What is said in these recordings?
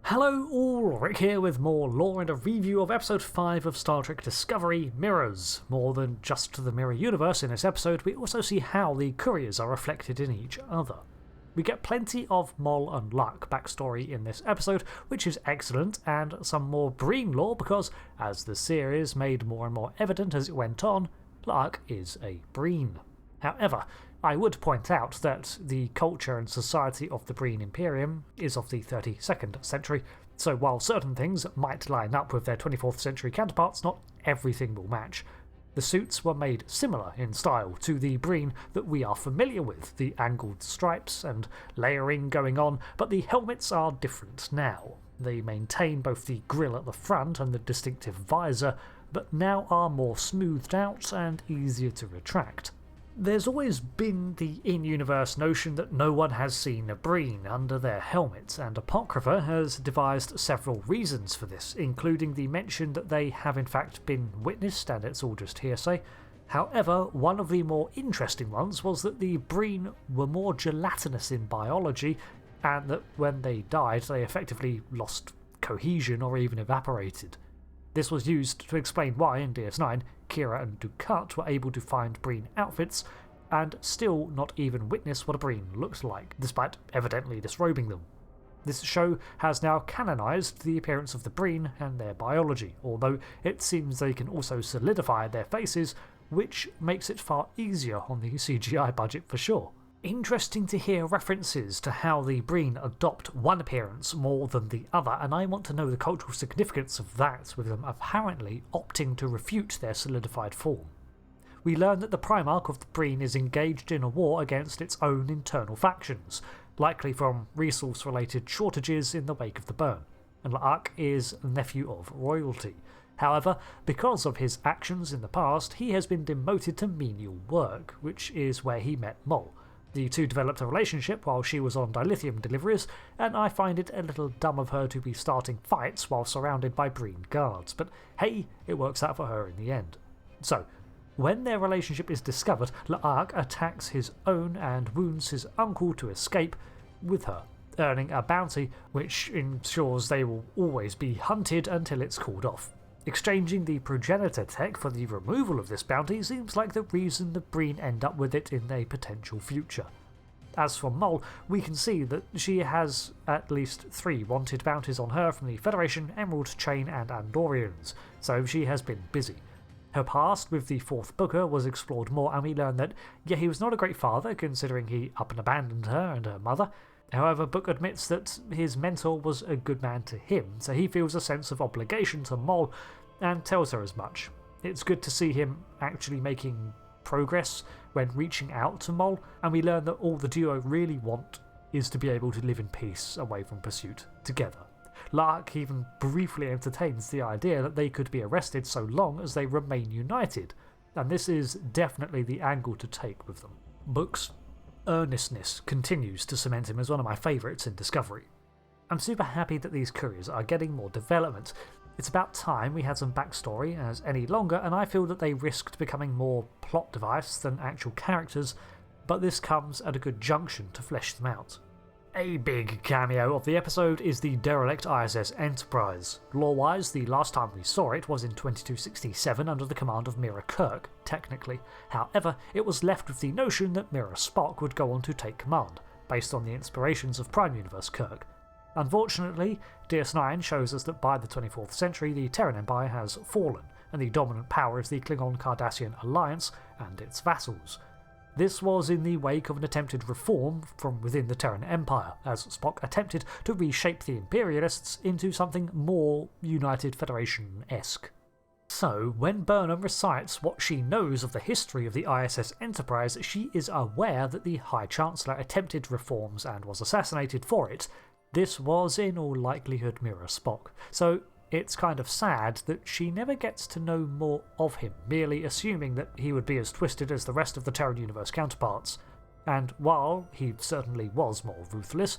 Hello all, Rick here with more lore and a review of episode 5 of Star Trek Discovery, Mirrors. More than just the mirror universe in this episode, we also see how the couriers are reflected in each other. We get plenty of Moll and L'ak backstory in this episode, which is excellent, and some more Breen lore because, as the series made more and more evident as it went on, L'ak is a Breen. However, I would point out that the culture and society of the Breen Imperium is of the 32nd century, so while certain things might line up with their 24th century counterparts, not everything will match. The suits were made similar in style to the Breen that we are familiar with, the angled stripes and layering going on, but the helmets are different now. They maintain both the grille at the front and the distinctive visor, but now are more smoothed out and easier to retract. There's always been the in-universe notion that no one has seen a Breen under their helmets, and Apocrypha has devised several reasons for this, including the mention that they have in fact been witnessed and it's all just hearsay. However, one of the more interesting ones was that the Breen were more gelatinous in biology, and that when they died they effectively lost cohesion or even evaporated. This was used to explain why, in DS9, Kira and Dukat were able to find Breen outfits and still not even witness what a Breen looks like, despite evidently disrobing them. This show has now canonised the appearance of the Breen and their biology, although it seems they can also solidify their faces, which makes it far easier on the CGI budget for sure. Interesting to hear references to how the Breen adopt one appearance more than the other, and I want to know the cultural significance of that, with them apparently opting to refute their solidified form. We learn that the Primarch of the Breen is engaged in a war against its own internal factions, likely from resource-related shortages in the wake of the burn, and L'ak is a nephew of royalty. However, because of his actions in the past, he has been demoted to menial work, which is where he met Moll. The two developed a relationship while she was on dilithium deliveries, and I find it a little dumb of her to be starting fights while surrounded by Breen guards, but hey, it works out for her in the end. So, when their relationship is discovered, L'ak attacks his own and wounds his uncle to escape with her, earning a bounty which ensures they will always be hunted until it's called off. Exchanging the Progenitor tech for the removal of this bounty seems like the reason the Breen end up with it in a potential future. As for Moll, we can see that she has at least 3 wanted bounties on her from the Federation, Emerald Chain and Andorians, so she has been busy. Her past with the 4th Booker was explored more, and we learn that, yeah, he was not a great father considering he up and abandoned her and her mother. However, Book admits that his mentor was a good man to him, so he feels a sense of obligation to Moll and tells her as much. It's good to see him actually making progress when reaching out to Moll, and we learn that all the duo really want is to be able to live in peace away from pursuit together. L'ak even briefly entertains the idea that they could be arrested so long as they remain united, and this is definitely the angle to take with them. Book's earnestness continues to cement him as one of my favourites in Discovery. I'm super happy that these couriers are getting more development. It's about time we had some backstory as any longer, and I feel that they risked becoming more plot device than actual characters, but this comes at a good junction to flesh them out. A big cameo of the episode is the derelict ISS Enterprise. Lore-wise, the last time we saw it was in 2267 under the command of Mirror Kirk, technically. However, it was left with the notion that Mirror Spock would go on to take command, based on the inspirations of Prime Universe Kirk. Unfortunately, DS9 shows us that by the 24th century the Terran Empire has fallen, and the dominant power is the Klingon-Cardassian alliance and its vassals. This was in the wake of an attempted reform from within the Terran Empire, as Spock attempted to reshape the Imperialists into something more United Federation-esque. So, when Burnham recites what she knows of the history of the ISS Enterprise, she is aware that the High Chancellor attempted reforms and was assassinated for it. This was in all likelihood Mirror Spock, so it's kind of sad that she never gets to know more of him, merely assuming that he would be as twisted as the rest of the Terran Universe counterparts. And while he certainly was more ruthless,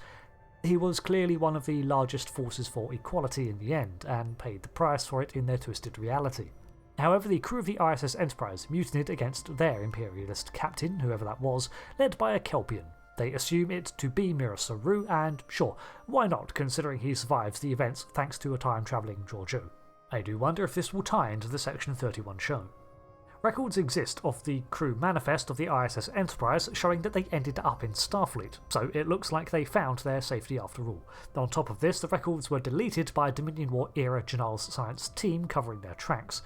he was clearly one of the largest forces for equality in the end, and paid the price for it in their twisted reality. However, the crew of the ISS Enterprise mutinied against their imperialist captain, whoever that was, led by a Kelpian. They assume it to be Mira Saru, and sure, why not, considering he survives the events thanks to a time-travelling Giorgio. I do wonder if this will tie into the Section 31 show. Records exist of the crew manifest of the ISS Enterprise showing that they ended up in Starfleet, so it looks like they found their safety after all. On top of this, the records were deleted by Dominion War era Janal's science team covering their tracks.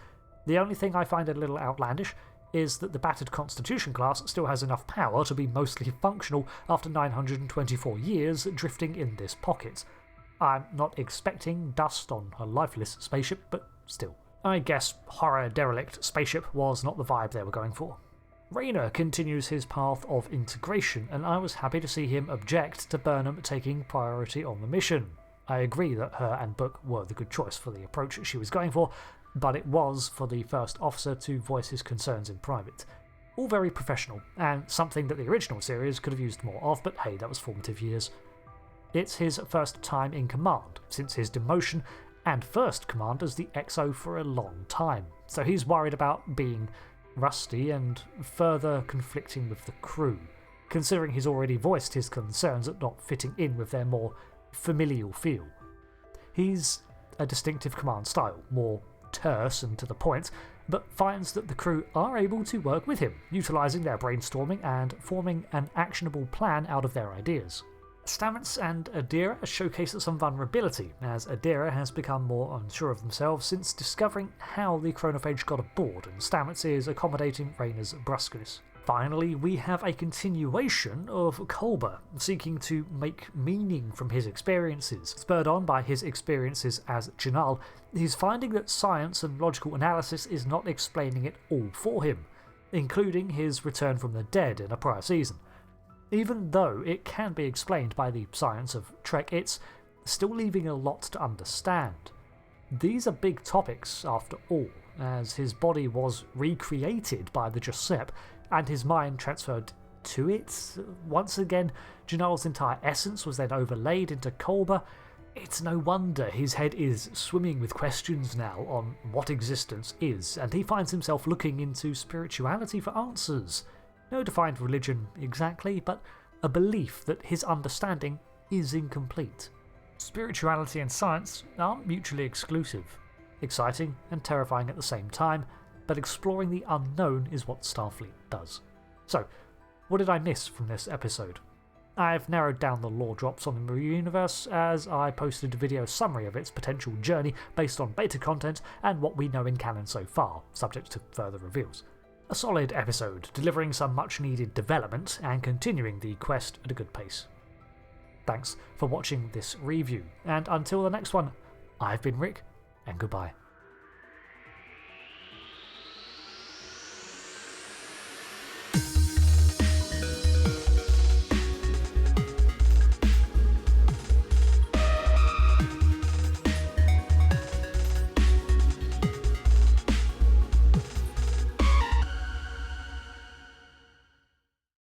The only thing I find a little outlandish is that the battered Constitution class still has enough power to be mostly functional after 924 years drifting in this pocket. I'm not expecting dust on a lifeless spaceship, but still. I guess horror derelict spaceship was not the vibe they were going for. Rayner continues his path of integration, and I was happy to see him object to Burnham taking priority on the mission. I agree that her and Book were the good choice for the approach she was going for, but it was for the first officer to voice his concerns in private. All very professional, and something that the original series could have used more of, but hey, that was formative years. It's his first time in command since his demotion, and first command as the XO for a long time, so he's worried about being rusty and further conflicting with the crew, considering he's already voiced his concerns at not fitting in with their more familial feel. He's a distinctive command style, more terse and to the point, but finds that the crew are able to work with him, utilising their brainstorming and forming an actionable plan out of their ideas. Stamets and Adira showcase some vulnerability, as Adira has become more unsure of themselves since discovering how the chronophage got aboard, and Stamets is accommodating Rayner's brusqueness. Finally, we have a continuation of Culber, seeking to make meaning from his experiences. Spurred on by his experiences as Janal, he's finding that science and logical analysis is not explaining it all for him, including his return from the dead in a prior season. Even though it can be explained by the science of Trek, it's still leaving a lot to understand. These are big topics after all, as his body was recreated by the Giuseppe, and his mind transferred to it. Once again, Janal's entire essence was then overlaid into Culber. It's no wonder his head is swimming with questions now on what existence is, and he finds himself looking into spirituality for answers. No defined religion exactly, but a belief that his understanding is incomplete. Spirituality and science aren't mutually exclusive. Exciting and terrifying at the same time, but exploring the unknown is what Starfleet does. So, what did I miss from this episode? I've narrowed down the lore drops on the Mirror Universe as I posted a video summary of its potential journey based on beta content and what we know in canon so far, subject to further reveals. A solid episode, delivering some much needed development and continuing the quest at a good pace. Thanks for watching this review, and until the next one, I've been Rick, and goodbye.